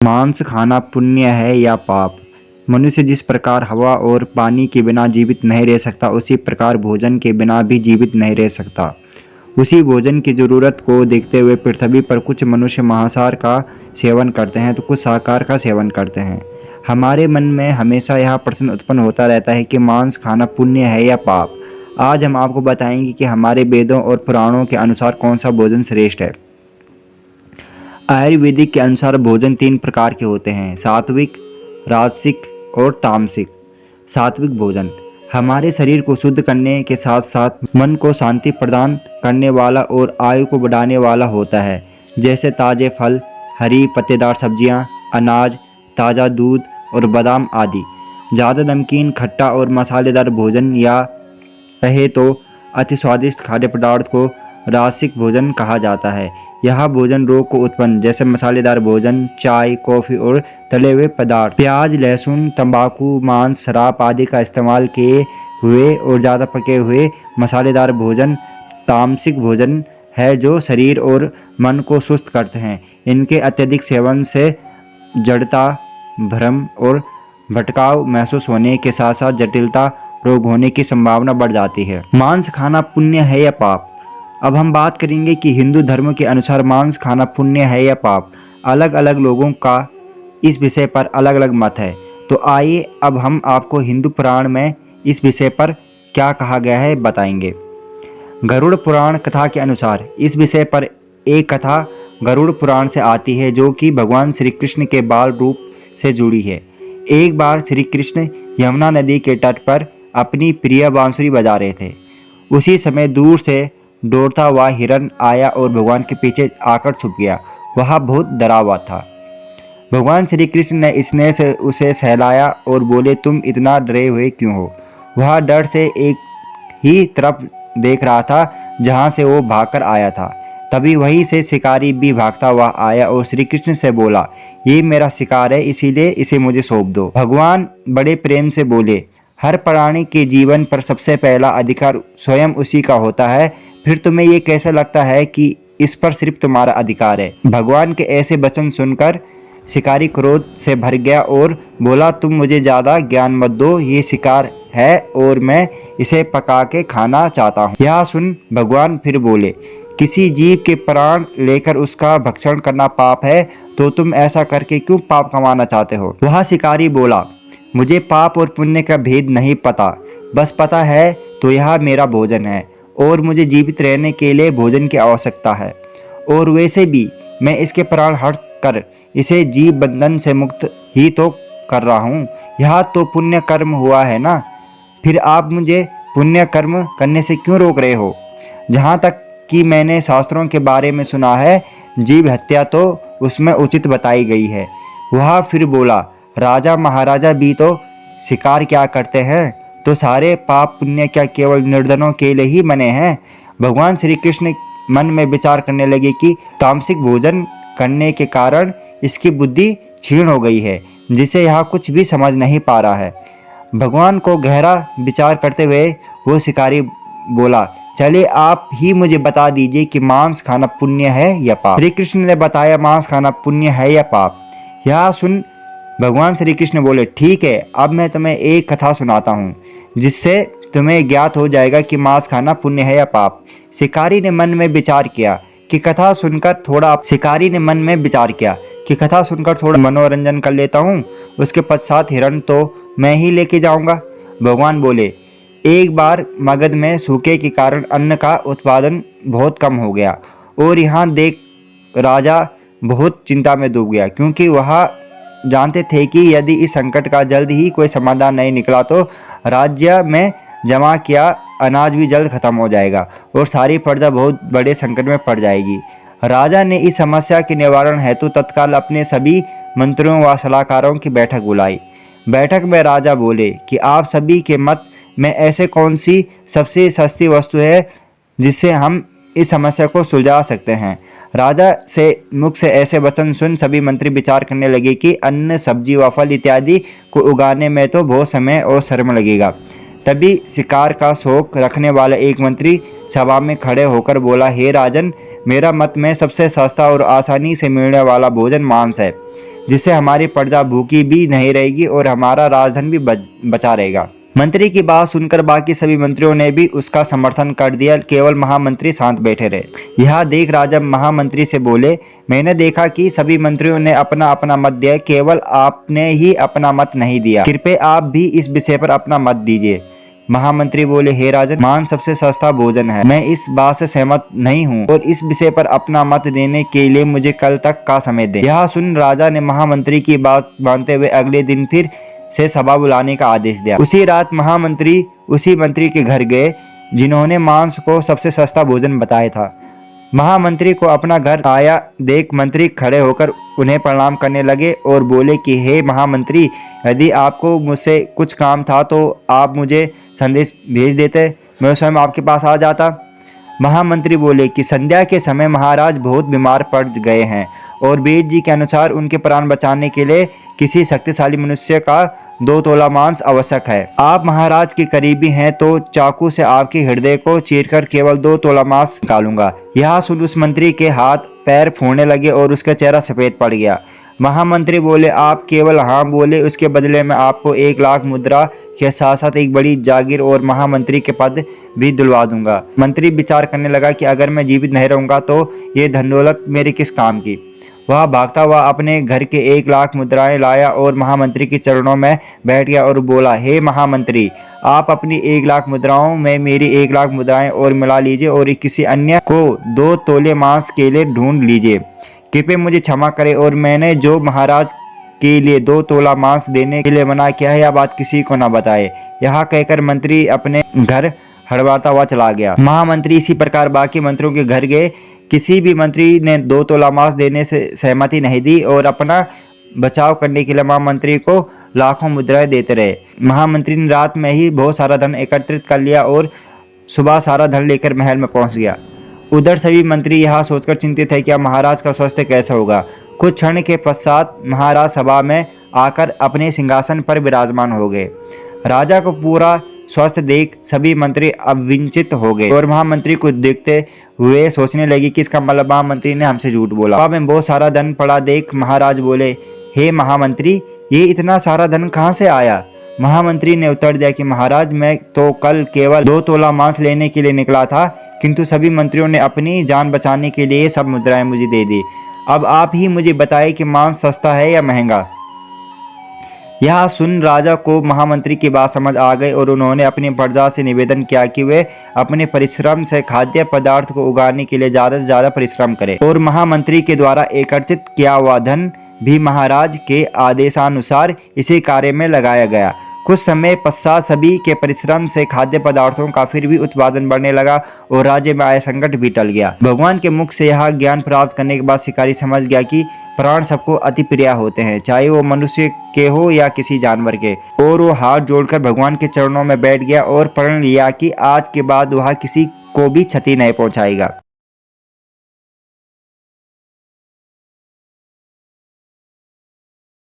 मांस खाना पुण्य है या पाप। मनुष्य जिस प्रकार हवा और पानी के बिना जीवित नहीं रह सकता, उसी प्रकार भोजन के बिना भी जीवित नहीं रह सकता। उसी भोजन की जरूरत को देखते हुए पृथ्वी पर कुछ मनुष्य मांसाहार का सेवन करते हैं तो कुछ शाकाहार का सेवन करते हैं। हमारे मन में हमेशा यह प्रश्न उत्पन्न होता रहता है कि मांस खाना पुण्य है या पाप। आज हम आपको बताएंगे कि हमारे वेदों और पुराणों के अनुसार कौन सा भोजन श्रेष्ठ है। आयुर्वेदिक के अनुसार भोजन 3 प्रकार के होते हैं: सात्विक, राजसिक और तामसिक। सात्विक भोजन हमारे शरीर को शुद्ध करने के साथ साथ मन को शांति प्रदान करने वाला और आयु को बढ़ाने वाला होता है, जैसे ताज़े फल, हरी पत्तेदार सब्जियां, अनाज, ताज़ा दूध और बादाम आदि। ज़्यादा नमकीन, खट्टा और मसालेदार भोजन या कहे तो अति स्वादिष्ट खाद्य पदार्थ को राजसिक भोजन कहा जाता है। यह भोजन रोग को उत्पन्न, जैसे मसालेदार भोजन, चाय, कॉफ़ी और तले हुए पदार्थ, प्याज, लहसुन, तंबाकू, मांस, शराब आदि का इस्तेमाल किए हुए और ज़्यादा पके हुए मसालेदार भोजन तामसिक भोजन है, जो शरीर और मन को सुस्त करते हैं। इनके अत्यधिक सेवन से जड़ता, भ्रम और भटकाव महसूस होने के साथ साथ जटिलता, रोग होने की संभावना बढ़ जाती है। मांस खाना पुण्य है या पाप। अब हम बात करेंगे कि हिंदू धर्म के अनुसार मांस खाना पुण्य है या पाप। अलग अलग लोगों का इस विषय पर अलग अलग मत है। तो आइए अब हम आपको हिंदू पुराण में इस विषय पर क्या कहा गया है बताएंगे। गरुड़ पुराण कथा के अनुसार इस विषय पर एक कथा गरुड़ पुराण से आती है, जो कि भगवान श्री कृष्ण के बाल रूप से जुड़ी है। एक बार श्री कृष्ण यमुना नदी के तट पर अपनी प्रिय बांसुरी बजा रहे थे। उसी समय दूर से दौड़ता हुआ हिरण आया और भगवान के पीछे आकर छुप गया। वह बहुत डरा हुआ था। भगवान श्री कृष्ण ने स्नेह से उसे सहलाया और बोले, तुम इतना डरे हुए क्यों हो। वह डर से एक ही तरफ देख रहा था जहां से वो भागकर आया था। तभी वहीं से शिकारी भी भागता हुआ आया और श्री कृष्ण से बोला, ये मेरा शिकार है, इसीलिए इसे मुझे सौंप दो। भगवान बड़े प्रेम से बोले, हर प्राणी के जीवन पर सबसे पहला अधिकार स्वयं उसी का होता है, फिर तुम्हें ये कैसे लगता है कि इस पर सिर्फ तुम्हारा अधिकार है। भगवान के ऐसे वचन सुनकर शिकारी क्रोध से भर गया और बोला, तुम मुझे ज़्यादा ज्ञान मत दो, ये शिकार है और मैं इसे पका के खाना चाहता हूँ। यह सुन भगवान फिर बोले, किसी जीव के प्राण लेकर उसका भक्षण करना पाप है, तो तुम ऐसा करके क्यों पाप कमाना चाहते हो। वह शिकारी बोला, मुझे पाप और पुण्य का भेद नहीं पता, बस पता है तो यह मेरा भोजन है और मुझे जीवित रहने के लिए भोजन की आवश्यकता है, और वैसे भी मैं इसके प्राण हट कर इसे जीव बंधन से मुक्त ही तो कर रहा हूँ। यह तो पुण्य कर्म हुआ है ना, फिर आप मुझे पुण्य कर्म करने से क्यों रोक रहे हो। जहाँ तक कि मैंने शास्त्रों के बारे में सुना है, जीव हत्या तो उसमें उचित बताई गई है। वह फिर बोला, राजा महाराजा भी तो शिकार क्या करते हैं, तो सारे पाप पुण्य क्या केवल निर्धनों के लिए ही बने हैं। भगवान श्री कृष्ण मन में विचार करने लगे कि तामसिक भोजन करने के कारण इसकी बुद्धि क्षीण हो गई है, जिसे यह कुछ भी समझ नहीं पा रहा है। भगवान को गहरा विचार करते हुए वो शिकारी बोला, चलिए आप ही मुझे बता दीजिए कि मांस खाना पुण्य है या पाप। श्री कृष्ण ने बताया, मांस खाना पुण्य है या पाप। यह सुन भगवान श्री कृष्ण बोले, ठीक है, अब मैं तुम्हें एक कथा सुनाता हूँ, जिससे तुम्हें ज्ञात हो जाएगा कि मांस खाना पुण्य है या पाप। शिकारी ने मन में विचार किया कि कथा सुनकर थोड़ा मनोरंजन कर लेता हूँ, उसके पश्चात हिरण तो मैं ही लेके जाऊंगा। भगवान बोले, एक बार मगध में सूखे के कारण अन्न का उत्पादन बहुत कम हो गया और यहाँ देख राजा बहुत चिंता में डूब गया, क्योंकि वह जानते थे कि यदि इस संकट का जल्द ही कोई समाधान नहीं निकला तो राज्य में जमा किया अनाज भी जल्द खत्म हो जाएगा और सारी प्रजा बहुत बड़े संकट में पड़ जाएगी। राजा ने इस समस्या के निवारण हेतु तत्काल अपने सभी मंत्रियों व सलाहकारों की बैठक बुलाई। बैठक में राजा बोले कि आप सभी के मत में ऐसे कौन सी सबसे सस्ती वस्तु है जिससे हम इस समस्या को सुलझा सकते हैं। राजा से मुख से ऐसे वचन सुन सभी मंत्री विचार करने लगे कि अन्न, सब्जी व फल इत्यादि को उगाने में तो बहुत समय और श्रम लगेगा। तभी शिकार का शौक रखने वाला एक मंत्री सभा में खड़े होकर बोला, हे राजन, मेरा मत में सबसे सस्ता और आसानी से मिलने वाला भोजन मांस है। जिससे हमारी प्रजा भूखी भी नहीं रहेगी और हमारा राजधन भी बचा रहेगा। मंत्री की बात सुनकर बाकी सभी मंत्रियों ने भी उसका समर्थन कर दिया। केवल महामंत्री शांत बैठे रहे। यह देख राजा महामंत्री से बोले, मैंने देखा कि सभी मंत्रियों ने अपना अपना मत दिया, केवल आपने ही अपना मत नहीं दिया। कृपया आप भी इस विषय पर अपना मत दीजिए। महामंत्री बोले, हे राजन, मांस सबसे सस्ता भोजन है। मैं इस बात से सहमत नहीं हूँ और इस विषय पर अपना मत देने के लिए मुझे कल तक का समय दें। यह सुन राजा ने महामंत्री की बात मानते हुए अगले दिन फिर से सभा बुलाने का आदेश दिया। उसी रात महामंत्री उसी मंत्री के घर गए जिन्होंने मांस को सबसे सस्ता भोजन बताया था। महामंत्री को अपना घर आया देख मंत्री खड़े होकर उन्हें प्रणाम करने लगे और बोले कि हे महामंत्री, यदि आपको मुझसे कुछ काम था तो आप मुझे संदेश भेज देते, मैं स्वयं आपके पास आ जाता। महामंत्री बोले कि संध्या के समय महाराज बहुत बीमार पड़ गए हैं और वेद जी के अनुसार उनके प्राण बचाने के लिए किसी शक्तिशाली मनुष्य का 2 तोला मांस आवश्यक है। आप महाराज के करीबी हैं तो चाकू से आपके हृदय को चीरकर केवल 2 तोला मांस निकालूंगा। यह सुन उस मंत्री के हाथ पैर फूलने लगे और उसका चेहरा सफेद पड़ गया। महामंत्री बोले, आप केवल हाँ बोले, उसके बदले में आपको 1 लाख मुद्रा के साथ साथ एक बड़ी जागीर और महामंत्री के पद भी दिलवा दूंगा। मंत्री विचार करने लगा कि अगर मैं जीवित नहीं रहूंगा तो ये धन दौलत मेरे किस काम की। वह भागता हुआ अपने घर के 1 लाख मुद्राएं लाया और महामंत्री के चरणों में बैठ गया और बोला, हे महामंत्री, आप अपनी 1 लाख मुद्राओं में मेरी 1 लाख मुद्राएं और मिला लीजिए और किसी अन्य को 2 तोले मांस के लिए ढूंढ लीजिए। कृपया मुझे क्षमा करें और मैंने जो महाराज के लिए 2 तोला मांस देने के लिए मना किया है, यह बात किसी को न बताए। यह कहकर मंत्री अपने घर हड़बड़ाता हुआ चला गया। महामंत्री इसी प्रकार बाकी मंत्रियों के घर गए। किसी भी मंत्री ने 2 तोला मांस देने से सहमति नहीं दी और अपना बचाव करने के लिए महामंत्री को लाखों मुद्राएं देते रहे। महामंत्री ने रात में ही बहुत सारा धन एकत्रित कर लिया और सुबह सारा धन लेकर महल में पहुंच गया। उधर सभी मंत्री यह सोचकर चिंतित है कि अब महाराज का स्वास्थ्य कैसा होगा। कुछ क्षण के पश्चात महाराज सभा में आकर अपने सिंहासन पर विराजमान हो गए। राजा को पूरा स्वस्थ देख सभी मंत्री अविंचित हो गए और महामंत्री को देखते हुए सोचने लगे कि इसका मतलब महामंत्री ने हमसे झूठ बोला। सभा में बहुत सारा धन पड़ा देख महाराज बोले, हे महामंत्री, ये इतना सारा धन कहाँ से आया? महामंत्री ने उत्तर दिया कि महाराज, मैं तो कल केवल 2 तोला मांस लेने के लिए निकला था, किंतु सभी मंत्रियों ने अपनी जान बचाने के लिए सब मुद्राएं मुझे दे दी। अब आप ही मुझे बताएं कि मांस सस्ता है या महंगा। यह सुन राजा को महामंत्री की बात समझ आ गई और उन्होंने अपनी प्रजा से निवेदन किया कि वे अपने परिश्रम से खाद्य पदार्थ को उगाने के लिए ज़्यादा से ज़्यादा परिश्रम करें और महामंत्री के द्वारा एकत्रित किया हुआ धन भी महाराज के आदेशानुसार इसी कार्य में लगाया गया। कुछ समय पश्चात सभी के परिश्रम से खाद्य पदार्थों का फिर भी उत्पादन बढ़ने लगा और राज्य में आया संकट भी टल गया। भगवान के मुख से यह ज्ञान प्राप्त करने के बाद शिकारी समझ गया कि प्राण सबको अति प्रिय होते हैं, चाहे वो मनुष्य के हो या किसी जानवर के। और वो हाथ जोड़कर भगवान के चरणों में बैठ गया और प्रण लिया कि आज के बाद वह किसी को भी क्षति नहीं पहुंचाएगा।